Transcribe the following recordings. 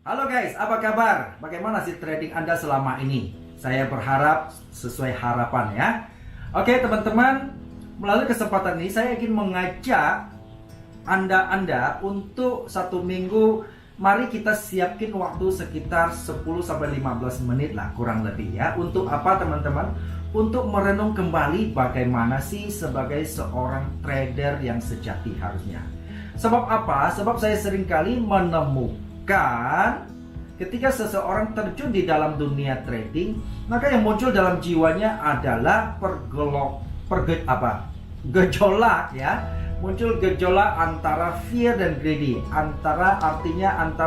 Halo guys, apa kabar? Bagaimana sih trading Anda selama ini? Saya berharap sesuai harapan ya. Oke teman-teman, melalui kesempatan ini saya ingin mengajak Anda untuk satu minggu. Mari kita siapin waktu sekitar 10-15 menit lah kurang lebih ya. Untuk apa teman-teman? Untuk merenung kembali bagaimana sih sebagai seorang trader yang sejati harusnya. Sebab apa? Sebab saya seringkali menemukan ketika seseorang terjun di dalam dunia trading, maka yang muncul dalam jiwanya adalah gejolak ya. Muncul gejolak antara fear dan greedy, antara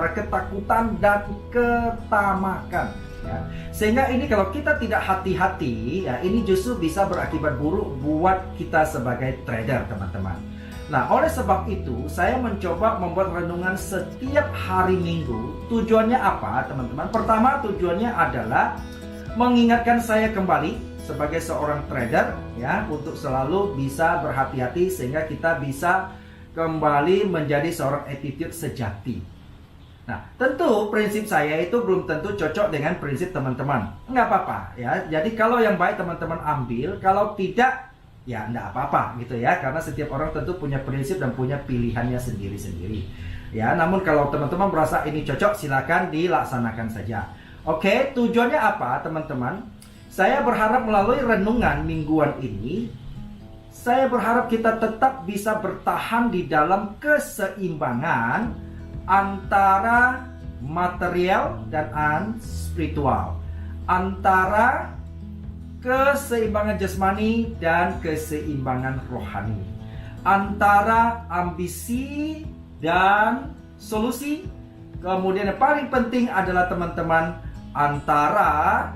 ketakutan dan ketamakan ya. Sehingga ini kalau kita tidak hati-hati ya, ini justru bisa berakibat buruk buat kita sebagai trader teman-teman. Nah, oleh sebab itu, saya mencoba membuat renungan setiap hari Minggu. Tujuannya apa, teman-teman? Pertama, tujuannya adalah mengingatkan saya kembali sebagai seorang trader, ya, untuk selalu bisa berhati-hati sehingga kita bisa kembali menjadi seorang attitude sejati. Nah, tentu prinsip saya itu belum tentu cocok dengan prinsip teman-teman. Nggak apa-apa, ya. Jadi kalau yang baik teman-teman ambil, kalau tidak, ya enggak apa-apa gitu ya, karena setiap orang tentu punya prinsip dan punya pilihannya sendiri-sendiri ya. Namun kalau teman-teman merasa ini cocok, silakan dilaksanakan saja. Oke, tujuannya apa teman-teman? Saya berharap melalui renungan mingguan ini, saya berharap kita tetap bisa bertahan di dalam keseimbangan antara material dan spiritual, antara keseimbangan jasmani dan keseimbangan rohani, antara ambisi dan solusi. Kemudian yang paling penting adalah teman-teman, antara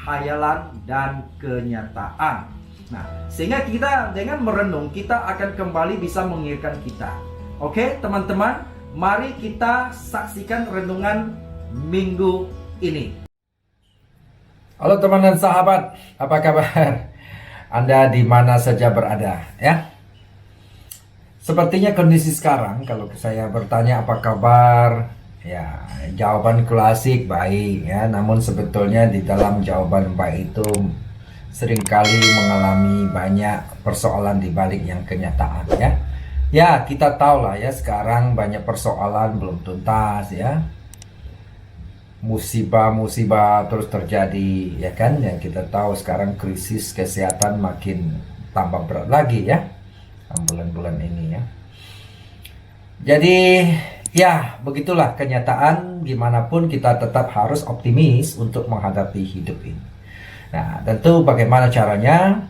hayalan dan kenyataan. Nah, sehingga kita dengan merenung, kita akan kembali bisa mengingatkan kita. Oke teman-teman, mari kita saksikan renungan minggu ini. Halo teman dan sahabat, apa kabar? Anda di mana saja berada ya? Sepertinya kondisi sekarang, kalau saya bertanya apa kabar, ya jawaban klasik baik ya. Namun sebetulnya di dalam jawaban baik itu seringkali mengalami banyak persoalan di balik yang kenyataan ya. Ya kita tahu lah ya, sekarang banyak persoalan belum tuntas ya. Musibah-musibah terus terjadi ya kan, yang kita tahu sekarang krisis kesehatan makin tambah berat lagi ya bulan-bulan ini ya. Jadi ya begitulah kenyataan, gimana pun kita tetap harus optimis untuk menghadapi hidup ini. Nah tentu bagaimana caranya,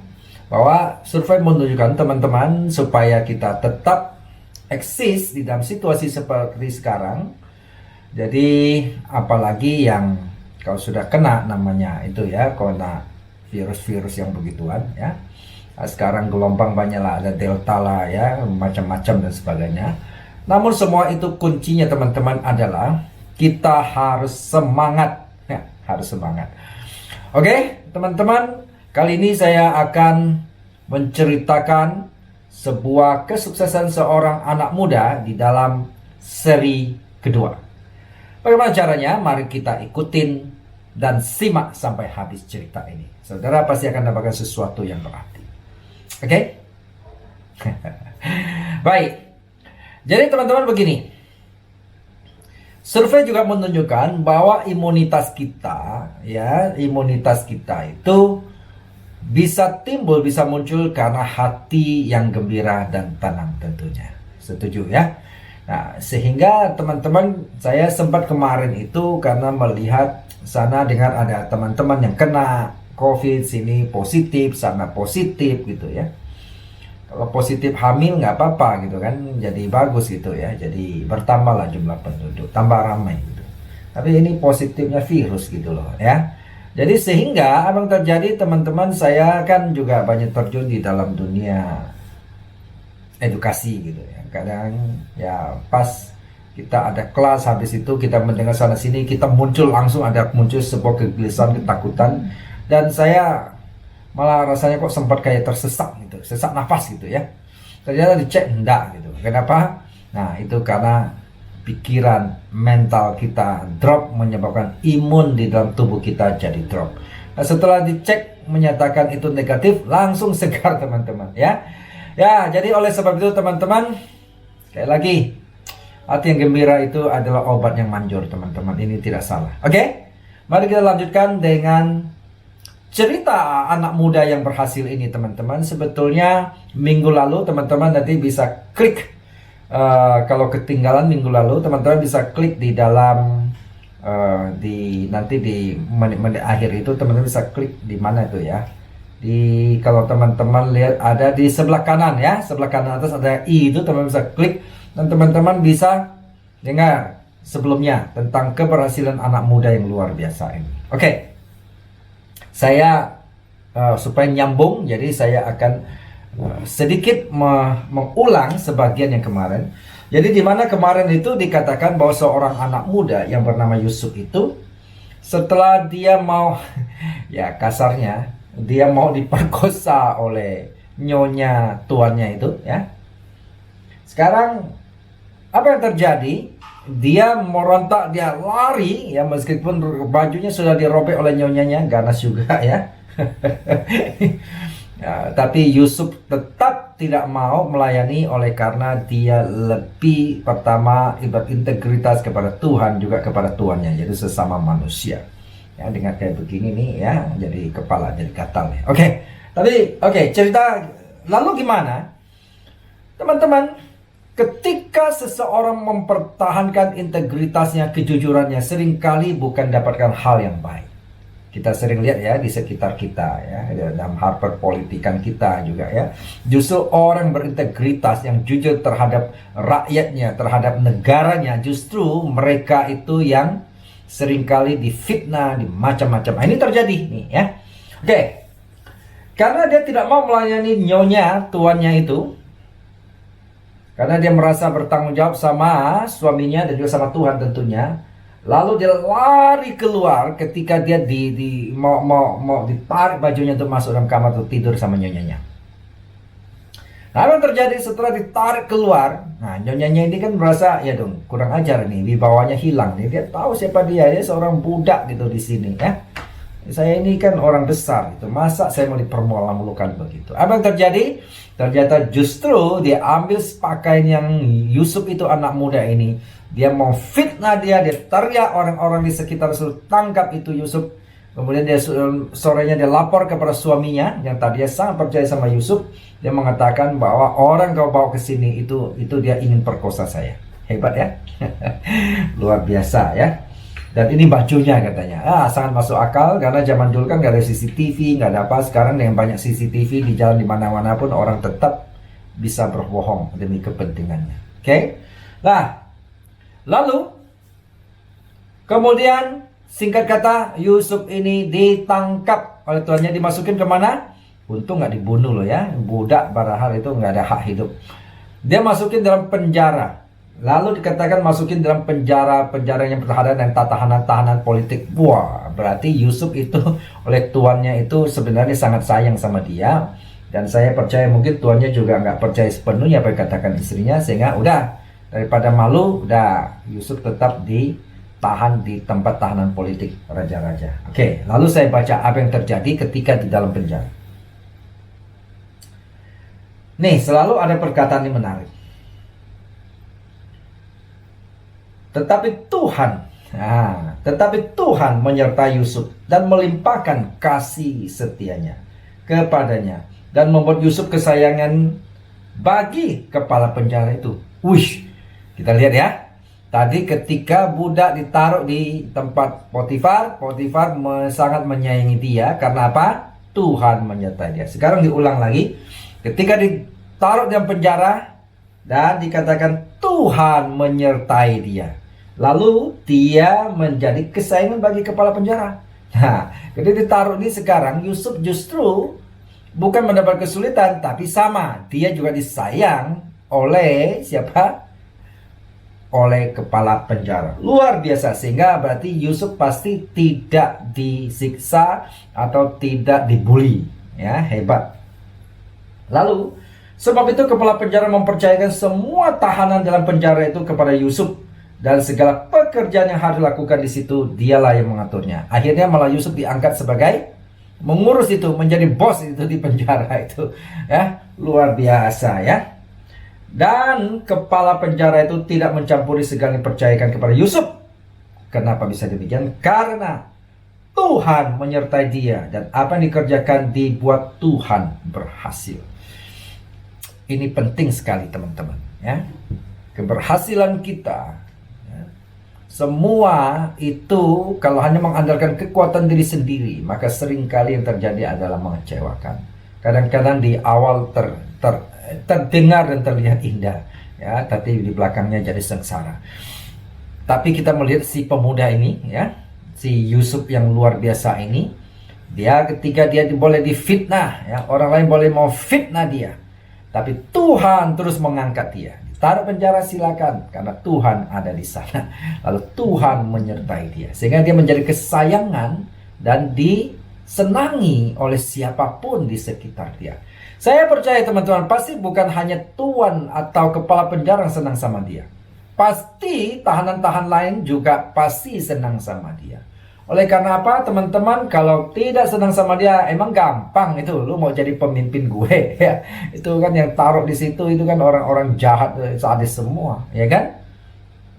bahwa survei menunjukkan teman-teman supaya kita tetap eksis di dalam situasi seperti sekarang. Jadi apalagi yang kalau sudah kena namanya itu ya, kena virus-virus yang begituan ya. Nah, sekarang gelombang banyak lah, ada delta lah ya, macam-macam dan sebagainya. Namun semua itu kuncinya teman-teman adalah kita harus semangat ya, harus semangat. Oke teman-teman, kali ini saya akan menceritakan sebuah kesuksesan seorang anak muda di dalam seri kedua. Bagaimana caranya? Mari kita ikutin dan simak sampai habis cerita ini. Saudara pasti akan dapatkan sesuatu yang berarti. Oke? Baik. Jadi teman-teman begini. Survei juga menunjukkan bahwa imunitas kita itu bisa timbul, bisa muncul karena hati yang gembira dan tenang tentunya. Setuju ya? Nah, sehingga teman-teman, saya sempat kemarin itu karena melihat sana dengan ada teman-teman yang kena COVID, sini positif, sana positif gitu ya. Kalau positif hamil nggak apa-apa gitu kan, jadi bagus gitu ya. Jadi bertambahlah jumlah penduduk, tambah ramai gitu. Tapi ini positifnya virus gitu loh ya. Jadi sehingga apa yang terjadi teman-teman, saya kan juga banyak terjun di dalam dunia edukasi gitu ya. Kadang ya pas kita ada kelas, habis itu kita mendengar sana sini, kita langsung muncul sebuah kegelisahan, ketakutan, dan saya malah rasanya kok sempat kayak tersesat gitu, sesak nafas gitu ya. Ternyata dicek enggak gitu. Kenapa? Nah itu karena pikiran, mental kita drop, menyebabkan imun di dalam tubuh kita jadi drop. Nah, setelah dicek menyatakan itu negatif, langsung segar teman-teman ya. Ya, jadi oleh sebab itu teman-teman, sekali lagi, hati yang gembira itu adalah obat yang manjur teman-teman. Ini tidak salah. Oke, mari kita lanjutkan dengan cerita anak muda yang berhasil ini teman-teman. Sebetulnya minggu lalu teman-teman nanti bisa klik, kalau ketinggalan minggu lalu teman-teman bisa klik di dalam nanti di menit-menit akhir itu teman-teman bisa klik di mana itu ya. Kalau teman-teman lihat ada di sebelah kanan ya, sebelah kanan atas ada i itu, teman-teman bisa klik dan teman-teman bisa dengar sebelumnya tentang keberhasilan anak muda yang luar biasa ini. Oke. Saya supaya nyambung, jadi saya akan sedikit mengulang sebagian yang kemarin. Jadi di mana kemarin itu dikatakan bahwa seorang anak muda yang bernama Yusuf itu setelah dia mau ya kasarnya dia mau diperkosa oleh nyonya tuannya itu ya. Sekarang apa yang terjadi? Dia merontak, dia lari ya, meskipun bajunya sudah dirobek oleh nyonyanya, ganas juga ya. Ya, tapi Yusuf tetap tidak mau melayani oleh karena dia lebih pertama berintegritas kepada Tuhan juga kepada tuannya, yaitu sesama manusia. Ya, dengan kayak begini nih ya, jadi kepala jadi gatal ya. Oke, cerita lalu gimana? Teman-teman, ketika seseorang mempertahankan integritasnya, kejujurannya, seringkali bukan dapatkan hal yang baik. Kita sering lihat ya di sekitar kita ya, dalam hal perpolitikan kita juga ya. Justru orang berintegritas yang jujur terhadap rakyatnya, terhadap negaranya, justru mereka itu yang seringkali difitnah, di macam-macam. Nah, ini terjadi nih ya. Oke. Karena dia tidak mau melayani nyonya tuannya itu, karena dia merasa bertanggung jawab sama suaminya dan juga sama Tuhan tentunya. Lalu dia lari keluar ketika dia mau ditarik bajunya untuk masuk dalam kamar untuk tidur sama nyonyanya. Nah, apa yang terjadi setelah ditarik keluar? Nah, nyonyanya ini kan merasa ya dong kurang ajar nih, wibawanya hilang nih. Dia tahu siapa dia seorang budak gitu di sini ya. Saya ini kan orang besar gitu, masa saya mau dipermalukan begitu? Apa yang terjadi? Ternyata justru dia ambil pakaian yang Yusuf itu anak muda ini, dia mau fitnah dia teriak orang-orang di sekitar suruh tangkap itu Yusuf. Kemudian dia sorenya dia lapor kepada suaminya yang tadinya sangat percaya sama Yusuf. Dia mengatakan bahwa orang kau bawa ke sini itu dia ingin perkosa saya. Hebat ya. Luar biasa ya. Dan ini bajunya katanya. Sangat masuk akal karena zaman dulu kan gak ada CCTV, gak ada apa. Sekarang dengan banyak CCTV di jalan di mana-mana pun orang tetap bisa berbohong demi kepentingannya. Oke? Nah, lalu kemudian singkat kata Yusuf ini ditangkap oleh tuannya, dimasukin kemana? Untung gak dibunuh loh ya. Budak padahal itu gak ada hak hidup. Dia masukin dalam penjara. Lalu dikatakan masukin dalam penjara yang bertahanan dan tahanan politik. Wah, berarti Yusuf itu oleh tuannya itu sebenarnya sangat sayang sama dia. Dan saya percaya mungkin tuannya juga nggak percaya sepenuhnya apa yang katakan istrinya. Sehingga udah, daripada malu, udah Yusuf tetap ditahan di tempat tahanan politik raja-raja. Oke, lalu saya baca apa yang terjadi ketika di dalam penjara. Nih, selalu ada perkataan yang menarik. Tetapi Tuhan menyertai Yusuf dan melimpahkan kasih setianya kepadanya dan membuat Yusuf kesayangan bagi kepala penjara itu. Wih, kita lihat ya. Tadi ketika budak ditaruh di tempat Potifar sangat menyayangi dia karena apa? Tuhan menyertai dia. Sekarang diulang lagi. Ketika ditaruh dalam penjara dan dikatakan Tuhan menyertai dia. Lalu dia menjadi kesayangan bagi kepala penjara. Nah, ketika ditaruh ini sekarang Yusuf justru bukan mendapat kesulitan, tapi sama. Dia juga disayang oleh siapa? Oleh kepala penjara. Luar biasa. Sehingga berarti Yusuf pasti tidak disiksa atau tidak dibully. Ya, hebat. Lalu, sebab itu kepala penjara mempercayakan semua tahanan dalam penjara itu kepada Yusuf. dan segala pekerjaan yang harus dilakukan di situ dialah yang mengaturnya. Akhirnya malah Yusuf diangkat sebagai mengurus itu, menjadi bos itu di penjara itu, ya, luar biasa ya. Dan kepala penjara itu tidak mencampuri segala yang dipercayakan kepada Yusuf. Kenapa bisa demikian? Karena Tuhan menyertai dia, dan apa yang dikerjakan dibuat Tuhan berhasil. Ini penting sekali teman-teman ya. Keberhasilan kita ya, semua itu kalau hanya mengandalkan kekuatan diri sendiri, maka seringkali yang terjadi adalah mengecewakan. Kadang-kadang di awal terdengar dan terlihat indah ya, tapi di belakangnya jadi sengsara. Tapi kita melihat si pemuda ini ya, si Yusuf yang luar biasa ini, dia ketika dia boleh difitnah ya, orang lain boleh mau fitnah dia, tapi Tuhan terus mengangkat dia. Ditaruh penjara silakan, karena Tuhan ada di sana. Lalu Tuhan menyertai dia, sehingga dia menjadi kesayangan dan disenangi oleh siapapun di sekitar dia. Saya percaya teman-teman, pasti bukan hanya tuan atau kepala penjara yang senang sama dia. Pasti tahanan-tahanan lain juga pasti senang sama dia. Oleh karena apa teman-teman, kalau tidak senang sama dia, emang gampang itu, lu mau jadi pemimpin gue ya. Itu kan yang taruh di situ itu kan orang-orang jahat, sadis semua, ya kan?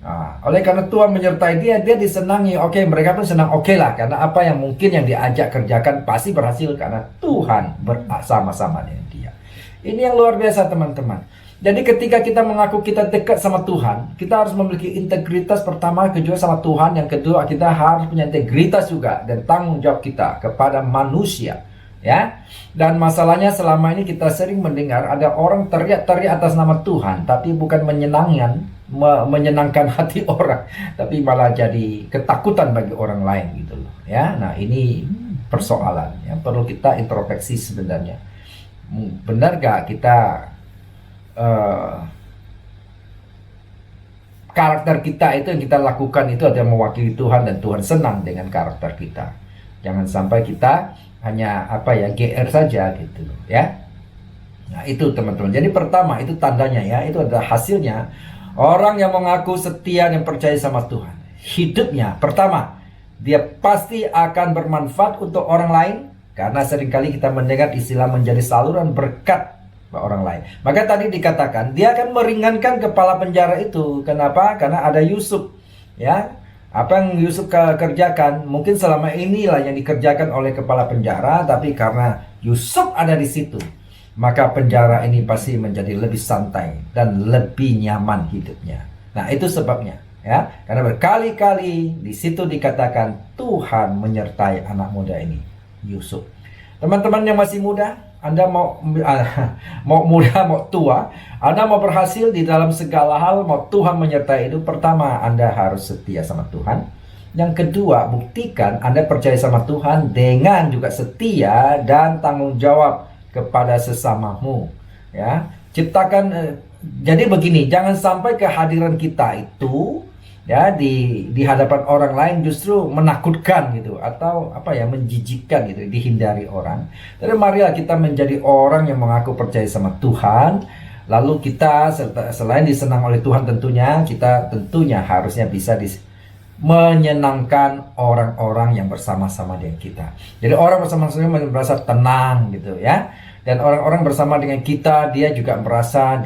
Nah, oleh karena Tuhan menyertai dia, dia disenangi. Oke, mereka pun senang, oke lah, karena apa yang mungkin yang diajak kerjakan pasti berhasil karena Tuhan bersama-sama dengan dia. Ini yang luar biasa teman-teman. Jadi ketika kita mengaku kita dekat sama Tuhan, kita harus memiliki integritas pertama, kedua sama Tuhan, yang kedua kita harus punya integritas juga dan tanggung jawab kita kepada manusia, ya. Dan masalahnya selama ini kita sering mendengar ada orang teriak-teriak atas nama Tuhan, tapi bukan menyenangkan hati orang, tapi malah jadi ketakutan bagi orang lain gitu loh, ya. Nah, ini persoalan yang perlu kita introspeksi sebenarnya. Benar gak kita karakter kita itu yang kita lakukan itu adalah mewakili Tuhan dan Tuhan senang dengan karakter kita. Jangan sampai kita hanya GR saja gitu loh ya. Nah, itu teman-teman. Jadi pertama itu tandanya ya, itu adalah hasilnya orang yang mengaku setia dan percaya sama Tuhan. Hidupnya pertama, dia pasti akan bermanfaat untuk orang lain, karena seringkali kita mendengar istilah menjadi saluran berkat orang lain. Maka tadi dikatakan dia akan meringankan kepala penjara itu. Kenapa? Karena ada Yusuf, ya. Apa yang Yusuf kerjakan mungkin selama inilah yang dikerjakan oleh kepala penjara, tapi karena Yusuf ada di situ, maka penjara ini pasti menjadi lebih santai dan lebih nyaman hidupnya. Nah, itu sebabnya, ya. Karena berkali-kali di situ dikatakan Tuhan menyertai anak muda ini, Yusuf. Teman-teman yang masih muda, Anda mau muda, mau tua, Anda mau berhasil di dalam segala hal, mau Tuhan menyertai itu, pertama Anda harus setia sama Tuhan. Yang kedua, buktikan Anda percaya sama Tuhan dengan juga setia dan tanggung jawab kepada sesamamu, ya. Ciptakan jadi begini, jangan sampai kehadiran kita itu ya di hadapan orang lain justru menakutkan gitu, atau menjijikkan gitu, dihindari orang. Jadi marilah kita menjadi orang yang mengaku percaya sama Tuhan, lalu kita selain disenang oleh Tuhan tentunya, kita tentunya harusnya bisa menyenangkan orang-orang yang bersama-sama dengan kita. Jadi orang bersama-sama merasa tenang gitu ya, dan orang-orang bersama dengan kita dia juga merasa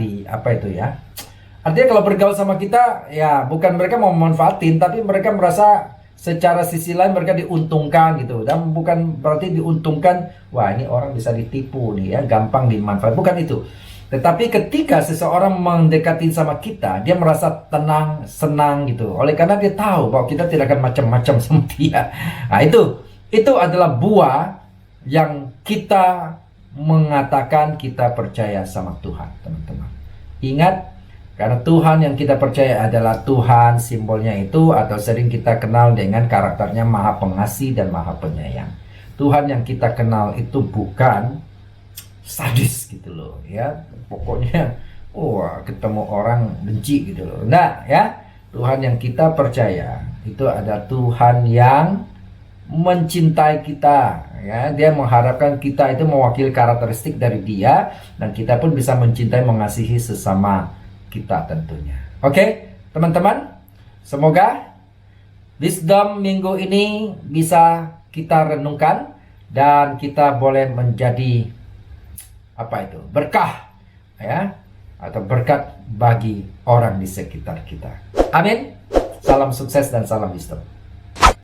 artinya kalau bergaul sama kita, ya bukan mereka mau memanfaatin, tapi mereka merasa secara sisi lain mereka diuntungkan gitu. Dan bukan berarti diuntungkan, wah ini orang bisa ditipu nih ya, gampang dimanfaat. Bukan itu. Tetapi ketika seseorang mendekati sama kita, dia merasa tenang, senang gitu. Oleh karena dia tahu bahwa kita tidak akan macam-macam sama dia. Nah itu adalah buah yang kita mengatakan kita percaya sama Tuhan, teman-teman. Ingat, karena Tuhan yang kita percaya adalah Tuhan, simbolnya itu atau sering kita kenal dengan karakternya Maha Pengasih dan Maha Penyayang. Tuhan yang kita kenal itu bukan sadis gitu loh ya. Pokoknya ketemu orang benci gitu loh. Nah ya, Tuhan yang kita percaya itu ada Tuhan yang mencintai kita ya. Dia mengharapkan kita itu mewakili karakteristik dari Dia, dan kita pun bisa mencintai, mengasihi sesama kita tentunya. Oke, teman-teman, Semoga wisdom minggu ini bisa kita renungkan dan kita boleh menjadi berkah ya, atau berkat bagi orang di sekitar kita. Amin. Salam sukses dan salam wisdom.